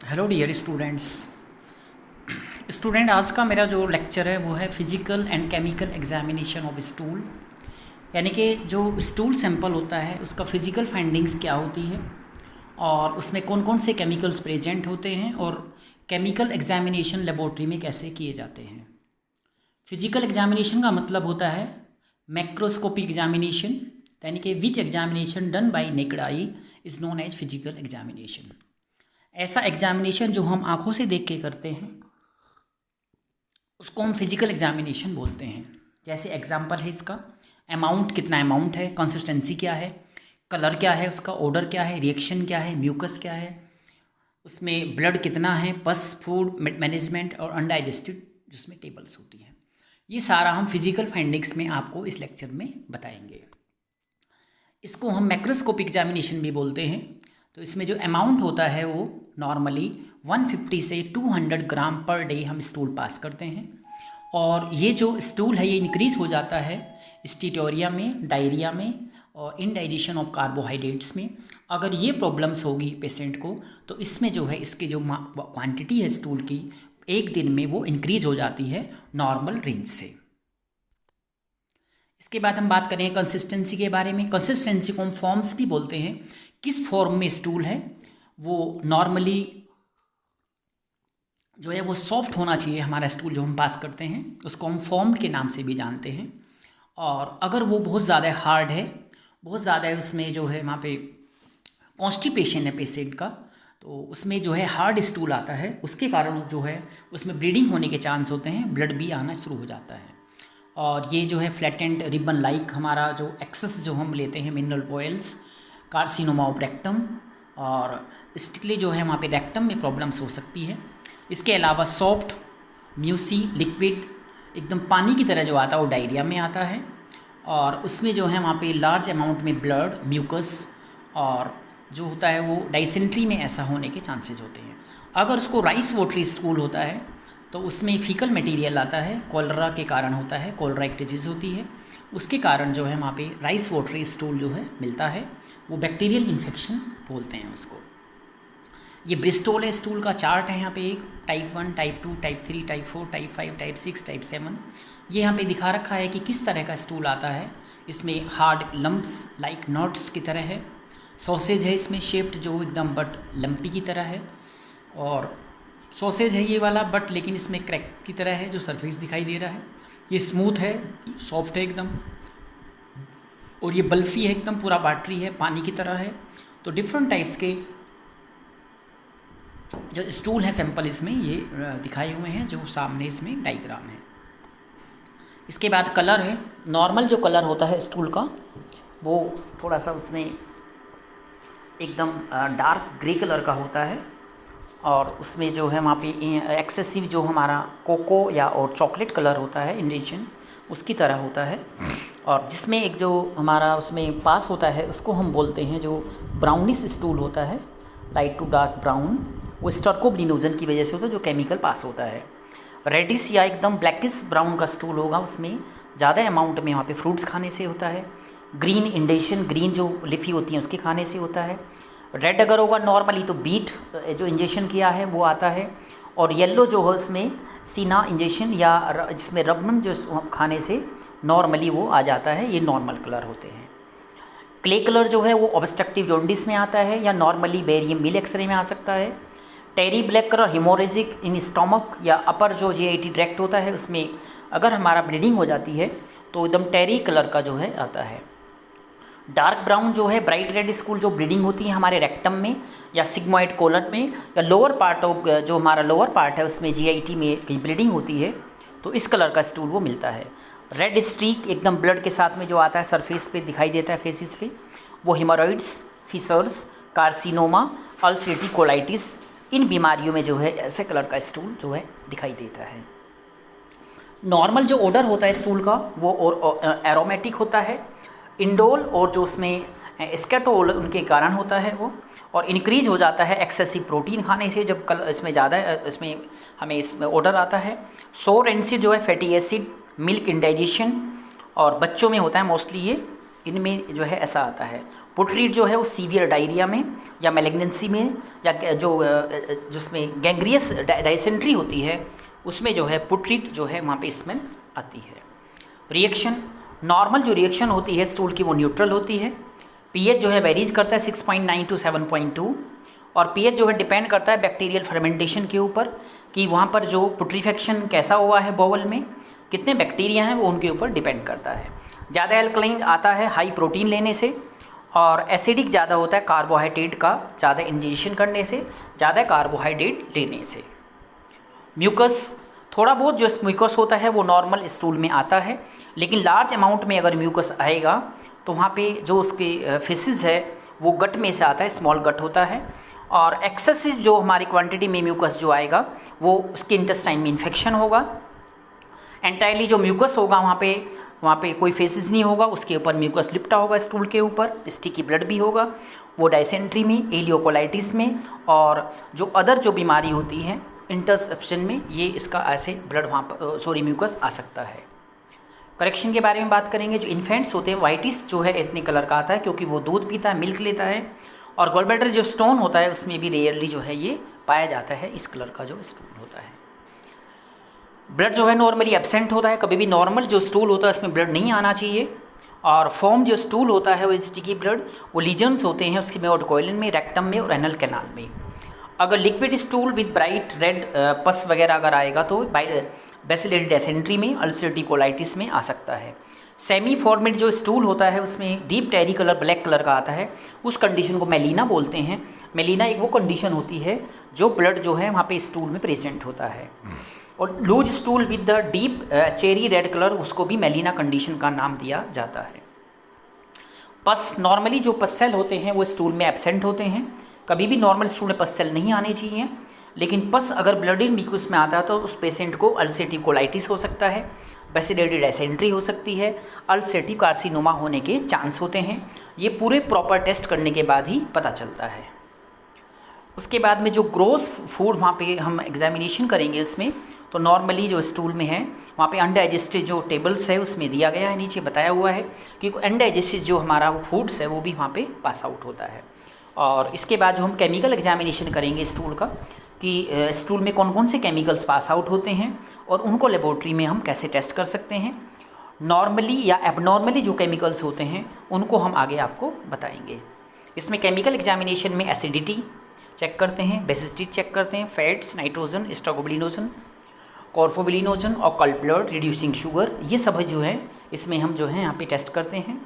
Hello dear student आज का मेरा जो लेक्चर है वो है physical and chemical examination of stool. यानी कि जो स्टूल सैंपल होता है उसका फिजिकल फाइंडिंग्स क्या होती है और उसमें कौन कौन से केमिकल्स प्रेजेंट होते हैं और केमिकल एग्जामिनेशन लेबोरेटरी में कैसे किए जाते हैं। फिजिकल एग्जामिनेशन का मतलब होता है मैक्रोस्कोपिक एग्जामिनेशन, यानी कि which examination done by naked eye is known as physical examination. ऐसा एग्जामिनेशन जो हम आंखों से देख के करते हैं उसको हम फिजिकल एग्जामिनेशन बोलते हैं। जैसे एग्जांपल है इसका, अमाउंट कितना अमाउंट है, कंसिस्टेंसी क्या है, कलर क्या है, उसका ऑर्डर क्या है, रिएक्शन क्या है, म्यूकस क्या है, उसमें ब्लड कितना है, पस, फूड मैनेजमेंट और अनडाइजेस्टेड जिसमें टेबल्स होती हैं। ये सारा हम फिजिकल फाइंडिंग्स में आपको इस लेक्चर में बताएंगे। इसको हम मैक्रोस्कोपिक एग्जामिनेशन भी बोलते हैं। तो इसमें जो अमाउंट होता है वो नॉर्मली 150 से 200 ग्राम पर डे हम स्टूल पास करते हैं। और ये जो स्टूल है ये इंक्रीज़ हो जाता है स्टीटोरिया में, डायरिया में और इनडाइजेशन ऑफ कार्बोहाइड्रेट्स में। अगर ये प्रॉब्लम्स होगी पेशेंट को तो इसमें जो है इसकी जो क्वांटिटी है स्टूल की एक दिन में वो इंक्रीज़ हो जाती है नॉर्मल रेंज से। इसके बाद हम बात करें कंसिस्टेंसी के बारे में। कंसिस्टेंसी को हम फॉर्म्स भी बोलते हैं। किस फॉर्म में स्टूल है वो नॉर्मली जो है वो सॉफ्ट होना चाहिए। हमारा स्टूल जो हम पास करते हैं उसको हम फॉर्म के नाम से भी जानते हैं। और अगर वो बहुत ज़्यादा हार्ड है, बहुत ज़्यादा उसमें जो है वहाँ पे कॉन्स्टिपेशन है पेशेंट का, तो उसमें जो है हार्ड स्टूल आता है, उसके कारण जो है उसमें ब्लीडिंग होने के चांस होते हैं, ब्लड भी आना शुरू हो जाता है। और ये जो है फ्लैटेंड रिबन लाइक हमारा जो एक्सेस जो हम लेते हैं mineral oils, carcinoma of rectum और स्टिकली जो है वहाँ पे रेक्टम में प्रॉब्लम्स हो सकती है। इसके अलावा सॉफ्ट म्यूसी लिक्विड एकदम पानी की तरह जो आता है वो डायरिया में आता है। और उसमें जो है वहाँ पे लार्ज अमाउंट में ब्लड, म्यूकस और जो होता है वो डाइसेंट्री में ऐसा होने के चांसेस होते हैं। अगर उसको राइस वाटरी स्टूल होता है तो उसमें फीकल मटेरियल आता है, कॉलरा के कारण होता है, कॉलरा एक डिजीज़ होती है, उसके कारण जो है वहाँ पे राइस वाटरी स्टूल जो है मिलता है, वो बैक्टीरियल इन्फेक्शन बोलते हैं उसको। ये ब्रिस्टोल है स्टूल का चार्ट है यहाँ पे, एक type 1, type 2, type 3, type 4, type 5, type 6, type 7। ये यहाँ पे दिखा रखा है कि किस तरह का स्टूल आता है। इसमें हार्ड लम्प्स लाइक नॉट्स की तरह है, सॉसेज है इसमें शेप्ड जो एकदम बट लंपी की तरह है, और सॉसेज है ये वाला बट लेकिन इसमें क्रैक की तरह है जो सरफेस दिखाई दे रहा है। ये स्मूथ है, सॉफ्ट है एकदम, और ये बल्फी है एकदम, पूरा वाटरी है, पानी की तरह है। तो डिफरेंट टाइप्स के जो स्टूल है सैंपल इसमें ये दिखाए हुए हैं जो सामने इसमें डायग्राम है। इसके बाद कलर है। नॉर्मल जो कलर होता है स्टूल का वो थोड़ा सा उसमें एकदम डार्क ग्रे कलर का होता है, और उसमें जो है वहाँ पे एक्सेसिव जो हमारा कोको या और चॉकलेट कलर होता है इंडिशन उसकी तरह होता है। और जिसमें एक जो हमारा उसमें पास होता है उसको हम बोलते हैं जो ब्राउनिश स्टूल होता है, लाइट टू डार्क ब्राउन, वो स्टर्कोब्लिनोजन की वजह से होता है जो केमिकल पास होता है। रेडिश या एकदम ब्लैकिश ब्राउन का स्टूल होगा, उसमें ज़्यादा अमाउंट में वहाँ पे फ्रूट्स खाने से होता है। ग्रीन इंडेशन, ग्रीन जो लिफी होती हैं उसके खाने से होता है। रेड अगर होगा नॉर्मली तो बीट जो इंजेक्शन किया है वो आता है। और येलो जो है उसमें सीना इंजेक्शन या जिसमें रबन जो खाने से नॉर्मली वो आ जाता है। ये नॉर्मल कलर होते हैं। क्ले कलर जो है वो ऑब्स्ट्रक्टिव जॉन्डिस में आता है या नॉर्मली बेरियम मिल एक्सरे में आ सकता है। Tarry black colour haemorrhagic in stomach या अपर जो जीआईटी ट्रैक्ट होता है उसमें अगर हमारा ब्लीडिंग हो जाती है तो एकदम टेरी कलर का जो है आता है। डार्क ब्राउन जो है ब्राइट रेड स्टूल जो ब्लीडिंग होती है हमारे रेक्टम में या सिग्मोइड कोलन में या लोअर पार्ट ऑफ जो हमारा लोअर पार्ट है उसमें जीआईटी में कहीं ब्लीडिंग होती है तो इस कलर का स्टूल वो मिलता है। रेड स्ट्रीक एकदम ब्लड के साथ में जो आता है सरफेस पे दिखाई देता है फेसिस पे, वो haemorrhoids, fissures, carcinoma, ulcerative colitis, इन बीमारियों में जो है ऐसे कलर का स्टूल जो है दिखाई देता है। नॉर्मल जो ऑर्डर होता है स्टूल का वो एरोमेटिक होता है, इंडोल और जो उसमें स्केटोल उनके कारण होता है वो, और इंक्रीज हो जाता है एक्सेसिव प्रोटीन खाने से जब इसमें ज़्यादा इसमें हमें इसमें ऑर्डर आता है। सोर एंड जो है फैटी एसिड, मिल्क इंडाइजेशन, और बच्चों में होता है मोस्टली ये, इनमें जो है ऐसा आता है। पुटरीट जो है वो सीवियर डायरिया में या मैलिग्नेंसी में या जो जिसमें गैंग्रियस डायसेंट्री होती है उसमें जो है पुटरीट जो है वहाँ पे स्मेल आती है। रिएक्शन, नॉर्मल जो रिएक्शन होती है स्टूल की वो न्यूट्रल होती है। पीएच जो है वेरीज करता है 6.9 टू 7.2 और पीएच जो है डिपेंड करता है बैक्टीरियल फर्मेंटेशन के ऊपर कि वहाँ पर जो पुट्रीफेक्शन कैसा हुआ है बोवल में, कितने बैक्टीरिया हैं वो उनके ऊपर डिपेंड करता है। ज़्यादा एल्कलाइन आता है हाई प्रोटीन लेने से और एसिडिक ज़्यादा होता है कार्बोहाइड्रेट का ज़्यादा इंजेक्शन करने से, ज़्यादा कार्बोहाइड्रेट लेने से। म्यूकस, थोड़ा बहुत जो म्यूकस होता है वो नॉर्मल स्टूल में आता है, लेकिन लार्ज अमाउंट में अगर म्यूकस आएगा तो वहाँ पे जो उसके फेसिस है वो गट में से आता है, स्मॉल गट होता है। और एक्सेसिव जो हमारी क्वांटिटी में म्यूकस जो आएगा वो उसके इंटेस्टाइन में इन्फेक्शन होगा। एंटायरली जो म्यूकस होगा वहाँ पे कोई फेसिस नहीं होगा, उसके ऊपर म्यूकस लिपटा होगा स्टूल के ऊपर, स्टिकी ब्लड भी होगा, वो डायसेंट्री में, एलियोकोलाइटिस में और जो अदर जो बीमारी होती है इंटरसेप्शन में ये इसका ऐसे ब्लड वहाँ पर म्यूकस आ सकता है। करेक्शन के बारे में बात करेंगे। जो इन्फेंट्स होते हैं वाइटिस जो है इतने कलर का आता है क्योंकि वो दूध पीता है, मिल्क लेता है। और गॉलब्लैडर जो स्टोन होता है उसमें भी रेयरली जो है ये पाया जाता है, इस कलर का जो स्टोन होता है। ब्लड जो है नॉर्मली एब्सेंट होता है, कभी भी नॉर्मल जो स्टूल होता है उसमें ब्लड नहीं आना चाहिए। और फॉर्म जो स्टूल होता है वो स्टिकी ब्लड, वो लीजन्स होते हैं उसके में ऑटकोइलन में, रेक्टम में और एनल कैनाल में। अगर liquid stool with bright red पस वगैरह अगर आएगा तो बेसिलरी डेसेंट्री में, अल्सरेटिव कोलाइटिस में आ सकता है। सेमी फॉर्मेट जो स्टूल होता है उसमें डीप टेरी कलर ब्लैक कलर का आता है, उस कंडीशन को मेलिना बोलते हैं। मेलिना एक वो कंडीशन होती है जो ब्लड जो है वहाँ पे स्टूल में प्रेजेंट होता है। और loose stool with the deep cherry red colour, उसको भी मेलिना कंडीशन का नाम दिया जाता है। पस, नॉर्मली जो पस सेल होते हैं वो स्टूल में एब्सेंट होते हैं, कभी भी नॉर्मल स्टूल में पस सेल नहीं आने चाहिए। लेकिन पस अगर ब्लडी म्यूकस में आता है तो उस पेशेंट को अल्सरेटिव कोलाइटिस हो सकता है, बेसिलरी डायसेंट्री हो सकती है, अल्सरेटिव कार्सिनोमा होने के चांस होते हैं। ये पूरे प्रॉपर टेस्ट करने के बाद ही पता चलता है। उसके बाद में जो ग्रोस फूड वहाँ पे हम एग्जामिनेशन करेंगे इसमें, तो नॉर्मली जो स्टूल में है वहाँ पे अनडाइजेस्टेड जो टेबल्स है उसमें दिया गया है, नीचे बताया हुआ है कि अनडाइजेस्टेड जो हमारा फूड्स है वो भी वहाँ पे पास आउट होता है। और इसके बाद जो हम केमिकल एग्जामिनेशन करेंगे स्टूल का कि स्टूल में कौन कौन से केमिकल्स पास आउट होते हैं और उनको लेबोरेटरी में हम कैसे टेस्ट कर सकते हैं। नॉर्मली या एबनॉर्मली जो केमिकल्स होते हैं उनको हम आगे आपको बताएंगे। इसमें केमिकल एग्जामिनेशन में एसिडिटी चेक करते हैं, बेसिसिटी चेक करते हैं, फैट्स, नाइट्रोजन, स्ट्रोगोबिलिनोजन, कॉर्फोबिलिनोजन और कल्ट ब्लड, रिड्यूसिंग शुगर, ये सब जो है इसमें हम जो है यहाँ पे टेस्ट करते हैं।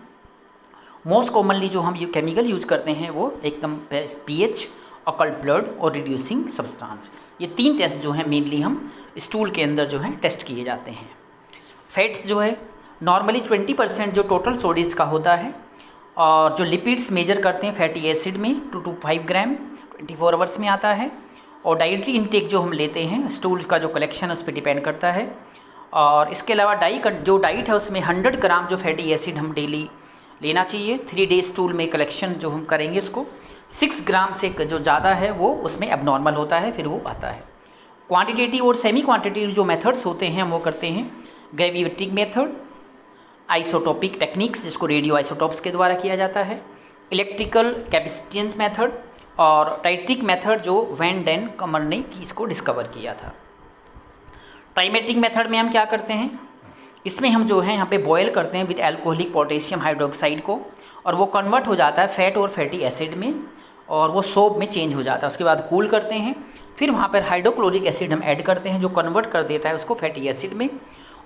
मोस्ट कॉमनली जो हम ये केमिकल यूज़ करते हैं वो एकदम पीएच, ऑकल्ट ब्लड और रिड्यूसिंग सब्सटेंस, ये 3 टेस्ट जो हैं मेनली हम स्टूल के अंदर जो है टेस्ट किए जाते हैं। फैट्स जो है नॉर्मली 20% जो टोटल सोडीज का होता है। और जो लिपिड्स मेजर करते हैं फैटी एसिड में 2 to 5 ग्राम 24 आवर्स में आता है। और डाइटरी इनटेक जो हम लेते हैं स्टूल का जो कलेक्शन है उस पर डिपेंड करता है। और इसके अलावा जो डाइट है उसमें 100 ग्राम जो फैटी एसिड हम डेली लेना चाहिए। 3 डे स्टूल में कलेक्शन जो हम करेंगे उसको 6 ग्राम से जो ज़्यादा है वो उसमें एबनॉर्मल होता है, फिर वो आता है। क्वांटिटेटिव और सेमी क्वांटिटेटिव जो मेथड्स होते हैं वो करते हैं ग्रेविमेट्रिक मेथड, आइसोटोपिक टेक्निक्स जिसको रेडियो आइसोटोप्स के द्वारा किया जाता है, इलेक्ट्रिकल कैपेसिटेंस मेथड और टाइट्रिक मेथड जो वैन डेन कमर ने इसको डिस्कवर किया था। ट्राइमेट्रिक मेथड में हम क्या करते हैं, इसमें हम जो है यहाँ पे बॉयल करते हैं विद एल्कोहलिक पोटेशियम हाइड्रोक्साइड को और वो कन्वर्ट हो जाता है फैट और फैटी एसिड में और वो सोप में चेंज हो जाता है। उसके बाद कूल करते हैं, फिर वहाँ पर हाइड्रोक्लोरिक एसिड हम ऐड करते हैं जो कन्वर्ट कर देता है उसको फैटी एसिड में।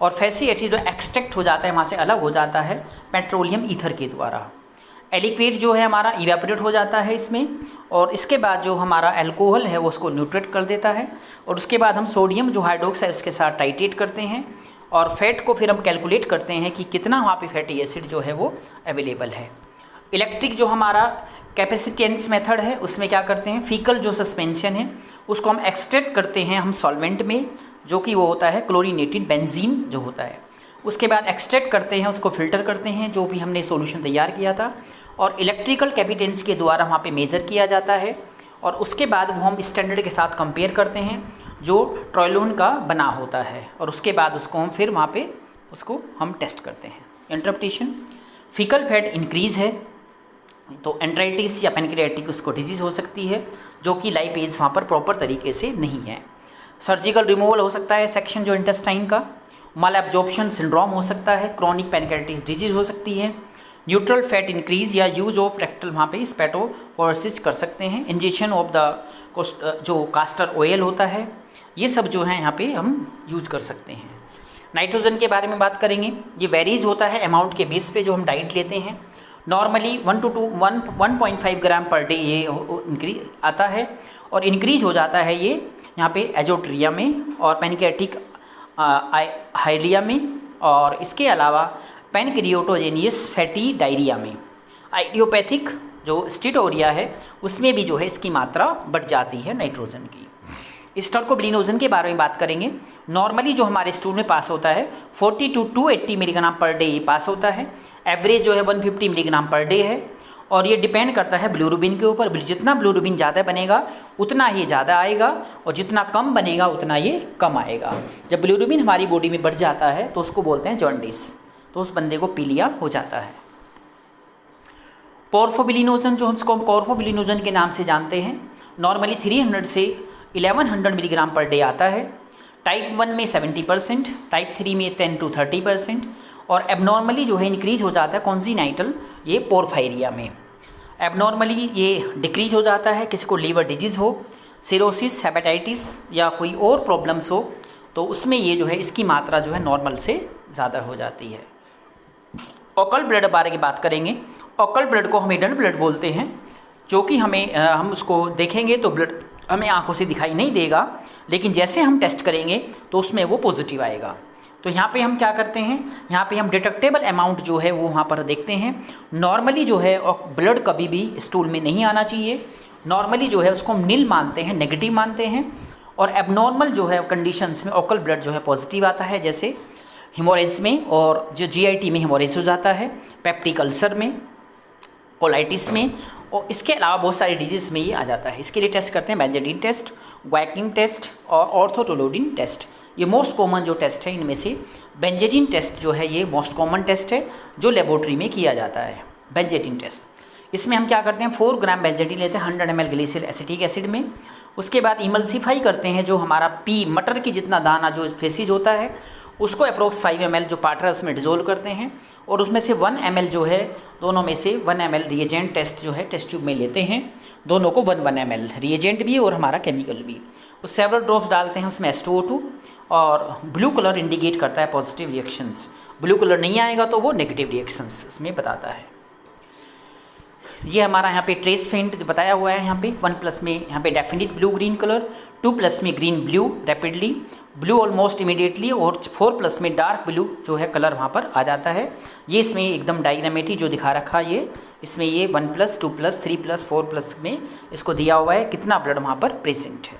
और फैटी एसिड जो एक्सट्रैक्ट हो जाता है वहाँ से अलग हो जाता है पेट्रोलियम ईथर के द्वारा। एलिक्वेट जो है हमारा इवेपोरेट हो जाता है इसमें और इसके बाद जो हमारा अल्कोहल है वो उसको न्यूट्रेट कर देता है। और उसके बाद हम सोडियम जो हाइड्रोक्साइड उसके साथ टाइट्रेट करते हैं और फैट को फिर हम कैलकुलेट करते हैं कि कितना वहाँ पे फैटी एसिड जो है वो अवेलेबल है। इलेक्ट्रिक जो हमारा कैपेसिटेंस मेथड है उसमें क्या करते हैं, फीकल जो सस्पेंशन है उसको हम एक्सट्रैक्ट करते हैं हम सॉल्वेंट में जो कि वो होता है क्लोरीनेटेड बेंजीन जो होता है। उसके बाद एक्सट्रैक्ट करते हैं, उसको फ़िल्टर करते हैं जो भी हमने सॉल्यूशन तैयार किया था और इलेक्ट्रिकल कैपेसिटेंस के द्वारा वहाँ पे मेज़र किया जाता है। और उसके बाद वो हम स्टैंडर्ड के साथ कंपेयर करते हैं जो ट्रायलून का बना होता है और उसके बाद उसको हम फिर वहाँ पे उसको हम टेस्ट करते हैं। इंटरप्रिटेशन, फीकल फैट इंक्रीज़ है तो एंट्राइटिस या पैनक्रियाटिक उसको डिजीज़ हो सकती है, जो कि लाइपेज वहाँ पर प्रॉपर तरीके से नहीं है। सर्जिकल रिमूवल हो सकता है सेक्शन जो इंटेस्टाइन का। माल एब्जॉर्प्शन सिंड्रोम हो सकता है। क्रॉनिक पैनक्रियाटिस डिजीज़ हो सकती है। न्यूट्रल फैट इंक्रीज या यूज ऑफ रेक्टल वहाँ पे स्पेटोफोरेसिस कर सकते हैं। इंजेक्शन ऑफ द जो कास्टर ऑयल होता है, ये सब जो है यहाँ पे हम यूज कर सकते हैं। नाइट्रोजन के बारे में बात करेंगे। ये वेरीज होता है अमाउंट के बेस पे जो हम डाइट लेते हैं। नॉर्मली 1.5 ग्राम पर डे ये इंक्रीज आता है और इंक्रीज हो जाता है ये यहाँ पे एजोट्रिया में और पैनक्रियाटिक हाइलिया में, और इसके अलावा पैनक्रियोटोजेनियस फैटी डायरिया में। आइडियोपैथिक जो स्टीटोरिया है उसमें भी जो है इसकी मात्रा बढ़ जाती है नाइट्रोजन की। स्टर्कोबिलिनोजन के बारे में बात करेंगे। नॉर्मली जो हमारे स्टूल में पास होता है 40 to 280 मिलीग्राम पर डे ये पास होता है। एवरेज जो है 150 मिलीग्राम पर डे है, और ये डिपेंड करता है बिलिरुबिन के ऊपर। जितना बिलिरुबिन ज़्यादा बनेगा उतना ये ज़्यादा आएगा, और जितना कम बनेगा उतना ये कम आएगा। जब बिलिरुबिन हमारी बॉडी में बढ़ जाता है तो उसको बोलते हैं जॉन्डिस, तो उस बंदे को पीलिया हो जाता है। पोर्फोबिलिनोजन जो हम कॉर्फोबिलिनोजन के नाम से जानते हैं, नॉर्मली 300 से 1100 मिलीग्राम पर डे आता है। टाइप 1 में 70%, टाइप 3 में 10 to 30%, और एबनॉर्मली जो है इंक्रीज हो जाता है कॉन्जीनाइटल ये पोरफायरिया में। एबनॉर्मली ये डिक्रीज हो जाता है किसी को लीवर डिजीज़ हो, सिरोसिस, हेपेटाइटिस या कोई और प्रॉब्लम्स हो, तो उसमें ये जो है इसकी मात्रा जो है नॉर्मल से ज़्यादा हो जाती है। ओकल ब्लड बारे की बात करेंगे। ओकल ब्लड को हम हिडन ब्लड बोलते हैं, जो कि हम उसको देखेंगे तो ब्लड हमें आंखों से दिखाई नहीं देगा, लेकिन जैसे हम टेस्ट करेंगे तो उसमें वो पॉजिटिव आएगा। तो यहाँ पे हम क्या करते हैं, यहाँ पे हम डिटेक्टेबल अमाउंट जो है वो वहाँ पर देखते हैं। नॉर्मली जो है ब्लड कभी भी स्टूल में नहीं आना चाहिए। नॉर्मली जो है उसको हम नील मानते हैं, नेगेटिव मानते हैं, और एबनॉर्मल जो है कंडीशंस में ओकल ब्लड जो है पॉजिटिव आता है, जैसे हेमोरेज में, और जो GIT में हेमोरेज हो जाता है, पेप्टिक अल्सर में, कोलाइटिस में, और इसके अलावा बहुत सारी डिजीज़ में ये आ जाता है। इसके लिए टेस्ट करते हैं बेंजाडिन टेस्ट, ग्वाकिंग टेस्ट और ऑर्थोटोलोडिन टेस्ट। ये मोस्ट कॉमन जो टेस्ट है इनमें से बेंजाडिन टेस्ट जो है ये मोस्ट कॉमन टेस्ट है जो लेबोरेटरी में किया जाता है। बेंजाडिन टेस्ट, इसमें हम क्या करते हैं 4 ग्राम बेंजाडिन लेते हैं 100 ml ग्लिसरॉल एसिटिक एसिड में। उसके बाद इमल्सिफाई करते हैं जो हमारा मटर की जितना दाना जो फेसिज होता है उसको अप्रोक्स 5 ml जो पार्टर है उसमें डिजोल्व करते हैं, और उसमें से 1 ml जो है दोनों में से 1 ml रिएजेंट टेस्ट जो है टेस्ट ट्यूब में लेते हैं। दोनों को 1 ml रिएजेंट भी और हमारा केमिकल भी, वो सेवरल ड्रॉप्स डालते हैं उसमें H2O2, और ब्लू कलर इंडिकेट करता है पॉजिटिव रिएक्शंस। ब्लू कलर नहीं आएगा तो वो नेगेटिव रिएक्शंस उसमें बताता है। ये हमारा यहाँ पे ट्रेस फेंट बताया हुआ है। यहाँ पे 1+ में यहाँ पे डेफिनिट ब्लू ग्रीन कलर, 2+ में green blue rapidly, blue almost immediately, और 4+ में डार्क ब्लू जो है कलर वहाँ पर आ जाता है। ये इसमें एकदम डायग्रामेटिक जो दिखा रखा है ये, इसमें ये 1+, 2+, 3+, 4+ में इसको दिया हुआ है कितना ब्लड वहाँ पर प्रेजेंट है।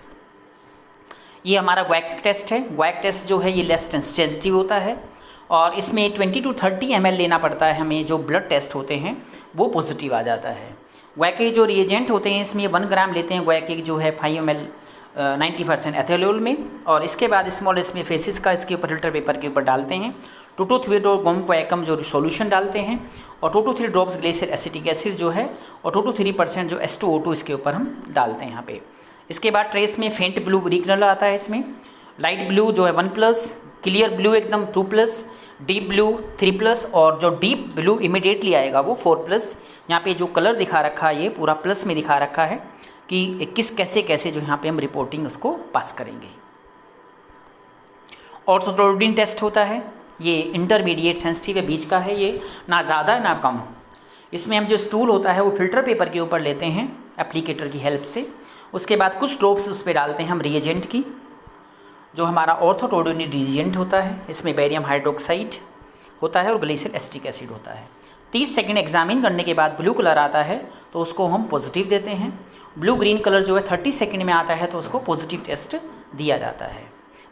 ये हमारा ग्वैक टेस्ट है। ग्वैक टेस्ट जो है ये लेस सेंसिटिव होता है, और इसमें 20 to 30 ml लेना पड़ता है हमें। जो ब्लड टेस्ट होते हैं वो पॉजिटिव आ जाता है। ग्वैक के जो रिएजेंट होते हैं इसमें 1 ग्राम लेते हैं ग्वैक के जो है 5 ml 90% एथेनॉल में, और इसके बाद स्मॉल इसमें फेसिस का इसके ऊपर फिल्टर पेपर के ऊपर डालते हैं। 2 to 3 ड्रॉप गमक्वैकम जो सॉल्यूशन डालते हैं, और 2 to 3 drops glycerol acetic acid जो है, और 2 to 3% जो H2O2 इसके ऊपर हम डालते हैं यहाँ पे। इसके बाद ट्रेस में फेंट ब्लू रीकनल आता है, इसमें लाइट ब्लू जो है 1+, क्लियर ब्लू एकदम 2+, डीप ब्लू 3+, और जो डीप ब्लू इमीडिएटली आएगा वो 4+। यहाँ पे जो कलर दिखा रखा है ये पूरा प्लस में दिखा रखा है कि कैसे जो यहाँ पे हम रिपोर्टिंग उसको पास करेंगे। ऑर्थोटोलोडिन टेस्ट होता है, ये इंटरमीडिएट सेंसिटिव है, बीच का है, ये ना ज़्यादा ना कम। इसमें हम जो स्टूल होता है वो फिल्टर पेपर के ऊपर लेते हैं एप्लीकेटर की हेल्प से। उसके बाद कुछ ड्रॉप्स उस पर डालते हैं हम रिएजेंट की, जो हमारा ऑर्थोटोलोडिन रिएजेंट होता है। इसमें बेरियम हाइड्रोक्साइड होता है और ग्लिसरॉल एसिटिक एसिड होता है। 30 सेकंड एग्जामिन करने के बाद ब्लू कलर आता है तो उसको हम पॉजिटिव देते हैं। ब्लू ग्रीन कलर जो है 30 सेकंड में आता है तो उसको पॉजिटिव टेस्ट दिया जाता है।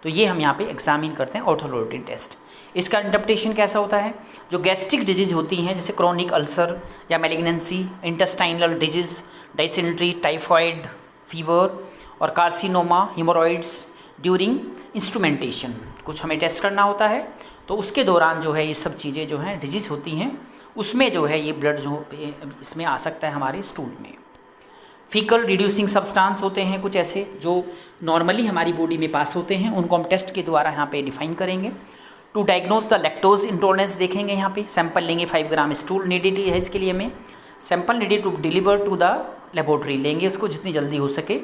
तो ये हम यहाँ पे एग्जामिन करते हैं ऑर्थोटोलोडिन टेस्ट। इसका इंटरप्रिटेशन कैसा होता है, जो गैस्ट्रिक डिजीज़ होती हैं जैसे क्रॉनिक अल्सर या malignancy, intestinal disease, dysentery, typhoid fever और कार्सिनोमा, हिमोरॉइड्स, ड्यूरिंग इंस्ट्रूमेंटेशन कुछ हमें टेस्ट करना होता है, तो उसके दौरान जो है ये सब चीज़ें जो हैं डिजीज़ होती हैं उसमें जो है ये ब्लड जो इसमें आ सकता है हमारे स्टूल में। फीकल रिड्यूसिंग सब्सटेंस होते हैं कुछ ऐसे जो नॉर्मली हमारी बॉडी में पास होते हैं, उनको हम टेस्ट के द्वारा यहाँ पे डिफाइन करेंगे। To diagnose the lactose intolerance देखेंगे, यहाँ पे सैंपल लेंगे, 5 ग्राम स्टूल नीडेड है इसके लिए हमें। Sample needed to deliver to the laboratory, लेंगे इसको जितनी जल्दी हो सके,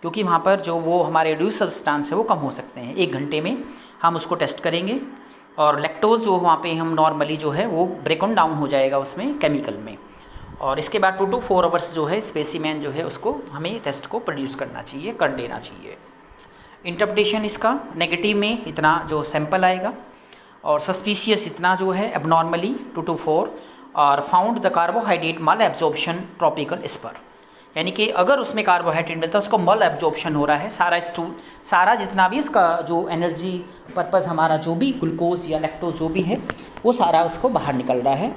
क्योंकि वहाँ पर जो वो हमारे रिड्यूस सब्सटेंस है वो कम हो सकते हैं। 1 घंटे में हम उसको टेस्ट करेंगे और लैक्टोज जो वहाँ पे हम नॉर्मली जो है वो ब्रेकन डाउन हो जाएगा उसमें केमिकल में। और इसके बाद 2 to 4 आवर्स जो है स्पेसिमेन जो है उसको हमें टेस्ट को प्रोड्यूस करना चाहिए, कर देना चाहिए। इंटरप्रिटेशन इसका नेगेटिव में इतना जो सैंपल आएगा और सस्पिशियस इतना जो है एबनॉर्मली 2 to 4, और फाउंड द कार्बोहाइड्रेट मल एब्जॉर्प्शन ट्रॉपिकल स्पर, यानी कि अगर उसमें कार्बोहाइड्रेट मिलता है उसको मल एब्जॉर्प्शन हो रहा है, सारा स्टूल सारा जितना भी उसका जो एनर्जी पर्पज़ हमारा जो भी ग्लूकोज या लैक्टोज जो भी है वो सारा उसको बाहर निकल रहा है।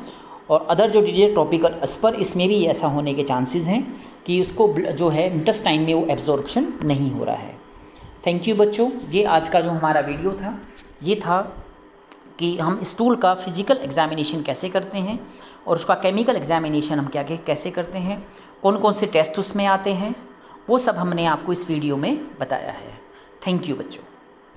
और अदर जो डिजीज ट्रॉपिकल स्पर, इसमें भी ऐसा होने के चांसेस हैं कि उसको जो है इंटेस्टाइन में वो एब्जॉर्प्शन नहीं हो रहा है। थैंक यू बच्चों, ये आज का जो हमारा वीडियो था ये था कि हम स्टूल का फिजिकल एग्जामिनेशन कैसे करते हैं और उसका केमिकल एग्जामिनेशन हम क्या कैसे करते हैं, कौन कौन से टेस्ट उसमें आते हैं, वो सब हमने आपको इस वीडियो में बताया है। थैंक यू बच्चों।